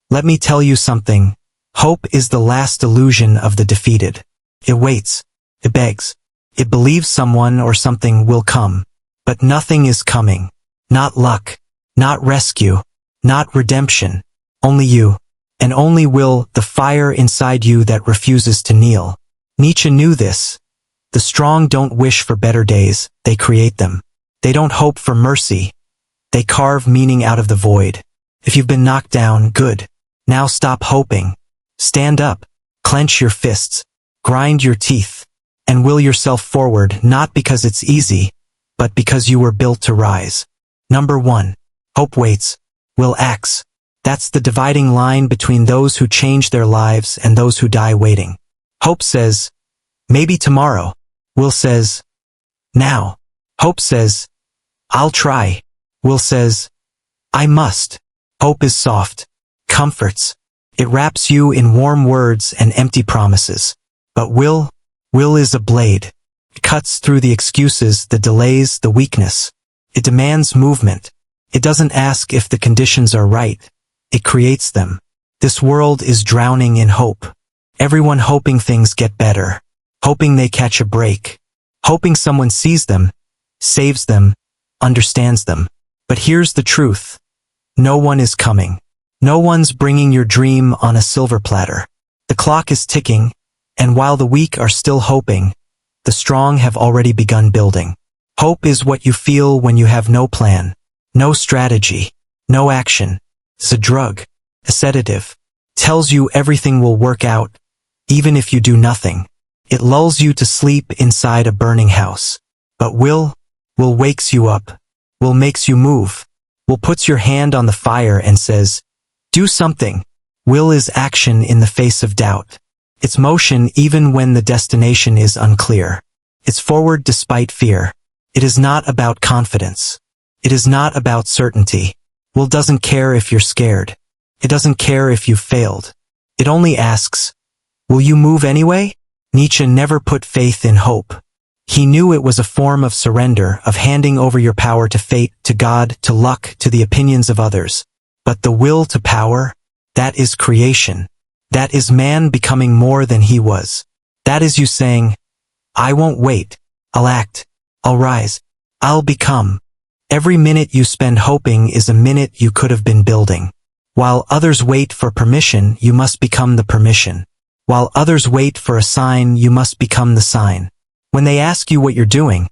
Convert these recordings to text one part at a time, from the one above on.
Let me tell you something. Hope is the last illusion of the defeated. It waits. It begs. It believes someone or something will come. But nothing is coming. Not luck. Not rescue. Not redemption. Only you. And only will, the fire inside you that refuses to kneel. Nietzsche knew this. The strong don't wish for better days, they create them. They don't hope for mercy. They carve meaning out of the void. If you've been knocked down, good. Now stop hoping. Stand up. Clench your fists. Grind your teeth. And will yourself forward, not because it's easy, but because you were built to rise. Number 1. Hope waits. Will acts. That's the dividing line between those who change their lives and those who die waiting. Hope says, maybe tomorrow. Will says, now. Hope says, I'll try. Will says, I must. Hope is soft. Comforts. It wraps you in warm words and empty promises. But will is a blade. It cuts through the excuses, the delays, the weakness. It demands movement. It doesn't ask if the conditions are right. It creates them. This world is drowning in hope. Everyone hoping things get better. Hoping they catch a break. Hoping someone sees them, saves them, understands them. But here's the truth. No one is coming. No one's bringing your dream on a silver platter. The clock is ticking, and while the weak are still hoping, the strong have already begun building. Hope is what you feel when you have no plan, no strategy, no action. It's a drug, a sedative. Tells you everything will work out, even if you do nothing. It lulls you to sleep inside a burning house. But will wakes you up, will makes you move, will puts your hand on the fire and says, do something. Will is action in the face of doubt. It's motion even when the destination is unclear. It's forward despite fear. It is not about confidence. It is not about certainty. Will doesn't care if you're scared. It doesn't care if you've failed. It only asks, will you move anyway? Nietzsche never put faith in hope. He knew it was a form of surrender, of handing over your power to fate, to God, to luck, to the opinions of others. But the will to power, that is creation. That is man becoming more than he was. That is you saying, I won't wait. I'll act. I'll rise. I'll become. Every minute you spend hoping is a minute you could have been building. While others wait for permission, you must become the permission. While others wait for a sign, you must become the sign. When they ask you what you're doing,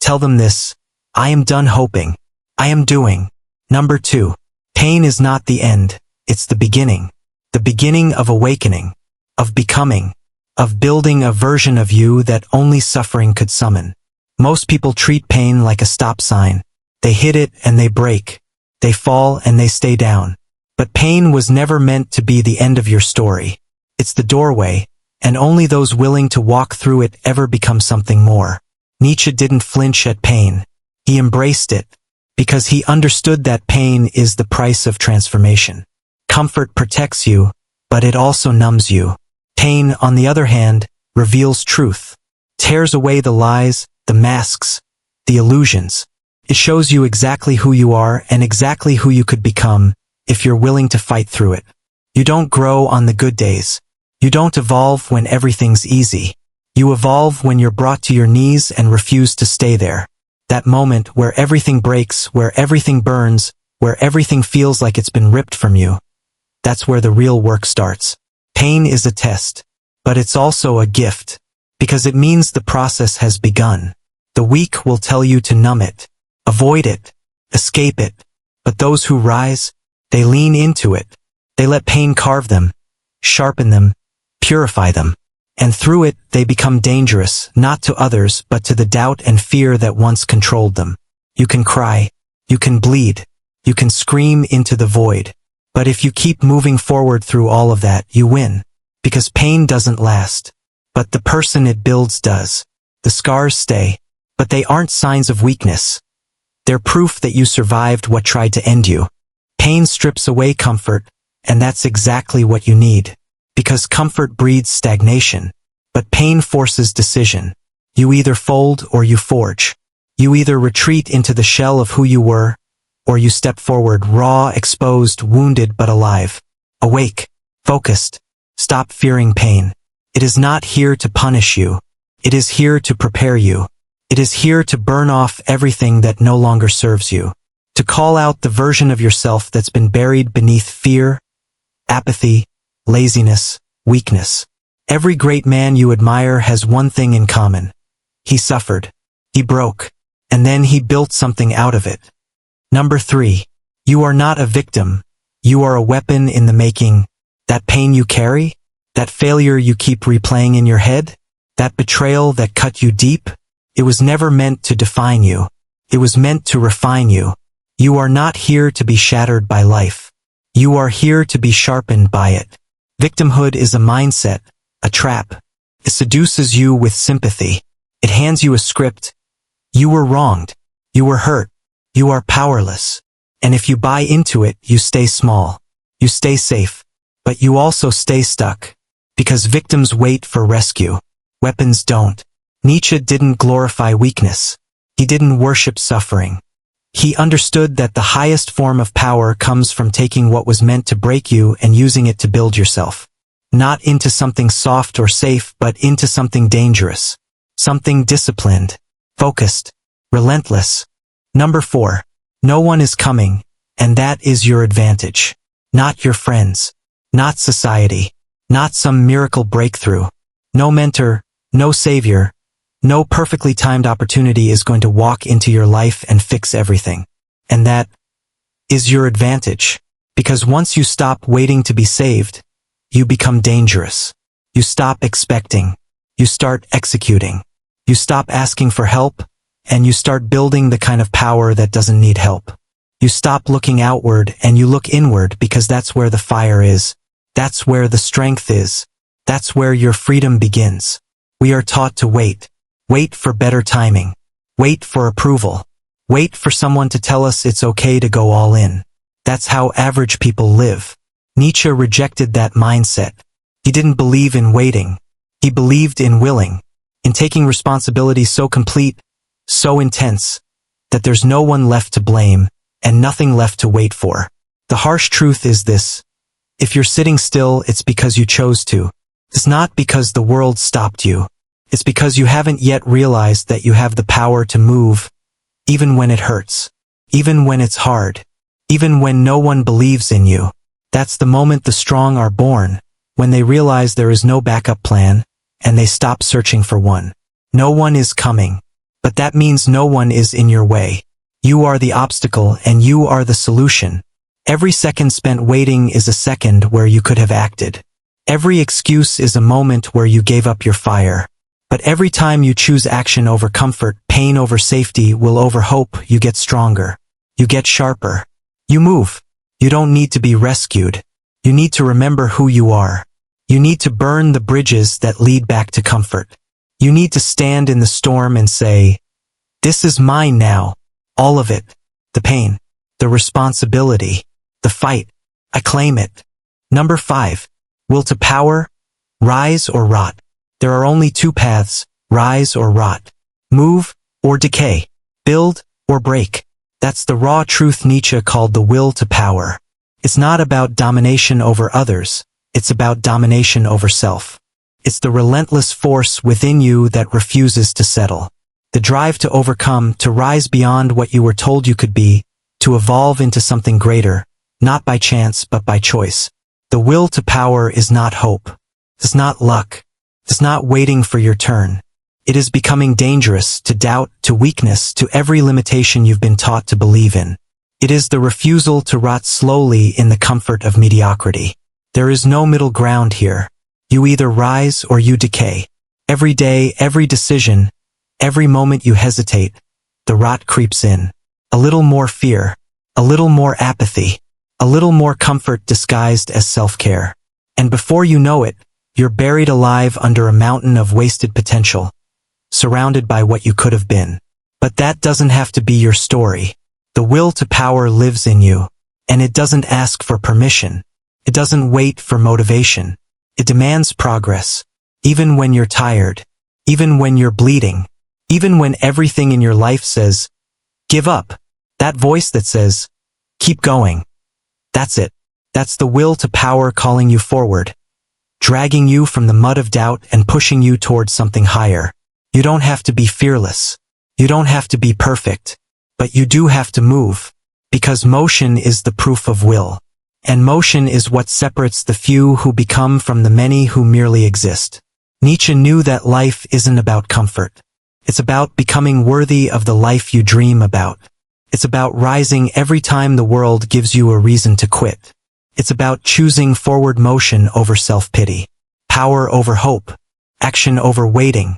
tell them this, I am done hoping. I am doing. Number 2. Pain is not the end, it's the beginning. The beginning of awakening, of becoming, of building a version of you that only suffering could summon. Most people treat pain like a stop sign. They hit it and they break. They fall and they stay down. But pain was never meant to be the end of your story. It's the doorway, and only those willing to walk through it ever become something more. Nietzsche didn't flinch at pain. He embraced it, because he understood that pain is the price of transformation. Comfort protects you, but it also numbs you. Pain, on the other hand, reveals truth. Tears away the lies, the masks, the illusions. It shows you exactly who you are and exactly who you could become if you're willing to fight through it. You don't grow on the good days. You don't evolve when everything's easy. You evolve when you're brought to your knees and refuse to stay there. That moment where everything breaks, where everything burns, where everything feels like it's been ripped from you. That's where the real work starts. Pain is a test, but it's also a gift, because it means the process has begun. The weak will tell you to numb it, avoid it, escape it, but those who rise, they lean into it. They let pain carve them, sharpen them, purify them. And through it, they become dangerous, not to others, but to the doubt and fear that once controlled them. You can cry, you can bleed, you can scream into the void. But if you keep moving forward through all of that, you win. Because pain doesn't last. But the person it builds does. The scars stay, but they aren't signs of weakness. They're proof that you survived what tried to end you. Pain strips away comfort, and that's exactly what you need. Because comfort breeds stagnation, but pain forces decision. You either fold or you forge. You either retreat into the shell of who you were, or you step forward raw, exposed, wounded but alive. awake, focused. Stop fearing pain. It is not here to punish you. It is here to prepare you. It is here to burn off everything that no longer serves you. To call out the version of yourself that's been buried beneath fear, apathy, laziness, weakness. Every great man you admire has one thing in common. He suffered. He broke. And then he built something out of it. Number 3. You are not a victim. You are a weapon in the making. That pain you carry? That failure you keep replaying in your head? That betrayal that cut you deep? It was never meant to define you. It was meant to refine you. You are not here to be shattered by life. You are here to be sharpened by it. Victimhood is a mindset, a trap. It seduces you with sympathy. It hands you a script. You were wronged. You were hurt. You are powerless. And if you buy into it, you stay small. You stay safe. But you also stay stuck. Because victims wait for rescue. Weapons don't. Nietzsche didn't glorify weakness. He didn't worship suffering. He understood that the highest form of power comes from taking what was meant to break you and using it to build yourself. Not into something soft or safe, but into something dangerous. Something disciplined, focused, relentless. Number 4. No one is coming, and that is your advantage. Not your friends. Not society. Not some miracle breakthrough. No mentor, no savior, no perfectly timed opportunity is going to walk into your life and fix everything. And that is your advantage. Because once you stop waiting to be saved, you become dangerous. You stop expecting. You start executing. You stop asking for help, and you start building the kind of power that doesn't need help. You stop looking outward and you look inward because that's where the fire is. That's where the strength is. That's where your freedom begins. We are taught to wait. Wait for better timing. Wait for approval. Wait for someone to tell us it's okay to go all in. That's how average people live. Nietzsche rejected that mindset. He didn't believe in waiting. He believed in willing, in taking responsibility so complete, so intense, that there's no one left to blame and nothing left to wait for. The harsh truth is this: if you're sitting still, it's because you chose to. It's not because the world stopped you. It's because you haven't yet realized that you have the power to move, even when it hurts, even when it's hard, even when no one believes in you. That's the moment the strong are born, when they realize there is no backup plan, and they stop searching for one. No one is coming, but that means no one is in your way. You are the obstacle and you are the solution. Every second spent waiting is a second where you could have acted. Every excuse is a moment where you gave up your fire. But every time you choose action over comfort, pain over safety, will over hope, you get stronger. You get sharper. You move. You don't need to be rescued. You need to remember who you are. You need to burn the bridges that lead back to comfort. You need to stand in the storm and say, "This is mine now." All of it. The pain. The responsibility. The fight. I claim it. Number 5. Will to power? Rise or rot. There are only 2 paths, rise or rot. Move or decay. Build or break. That's the raw truth Nietzsche called the will to power. It's not about domination over others. It's about domination over self. It's the relentless force within you that refuses to settle. The drive to overcome, to rise beyond what you were told you could be, to evolve into something greater, not by chance but by choice. The will to power is not hope. It's not luck. It's not waiting for your turn. It is becoming dangerous, to doubt, to weakness, to every limitation you've been taught to believe in. It is the refusal to rot slowly in the comfort of mediocrity. There is no middle ground here. You either rise or you decay. Every day, every decision, every moment you hesitate, the rot creeps in. A little more fear, a little more apathy, a little more comfort disguised as self-care. And before you know it, you're buried alive under a mountain of wasted potential, surrounded by what you could have been. But that doesn't have to be your story. The will to power lives in you, and it doesn't ask for permission. It doesn't wait for motivation. It demands progress, even when you're tired, even when you're bleeding, even when everything in your life says, "Give up." That voice that says, "Keep going." That's it. That's the will to power calling you forward, dragging you from the mud of doubt and pushing you towards something higher. You don't have to be fearless. You don't have to be perfect. But you do have to move, because motion is the proof of will. And motion is what separates the few who become from the many who merely exist. Nietzsche knew that life isn't about comfort. It's about becoming worthy of the life you dream about. It's about rising every time the world gives you a reason to quit. It's about choosing forward motion over self-pity, power over hope, action over waiting,